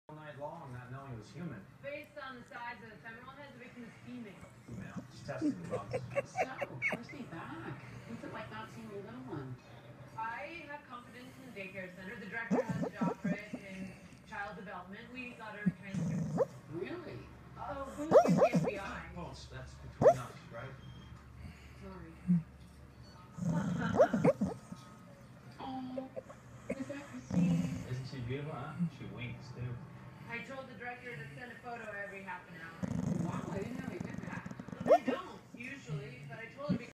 all night long, not knowing it was human. Based on the size of the femoral head, the victim is female. Female. Just testing the bugs. So, push me back. What's it like not seeing a little one? I have confidence in the daycare center. The director has a doctorate in child development. We got her transcripts. Really? Oh, who's the FBI? Well, that's between us, right? Sorry. Oh, is that Christine? Isn't she beautiful, huh? She winks, too. I told the director to send a photo every half an hour.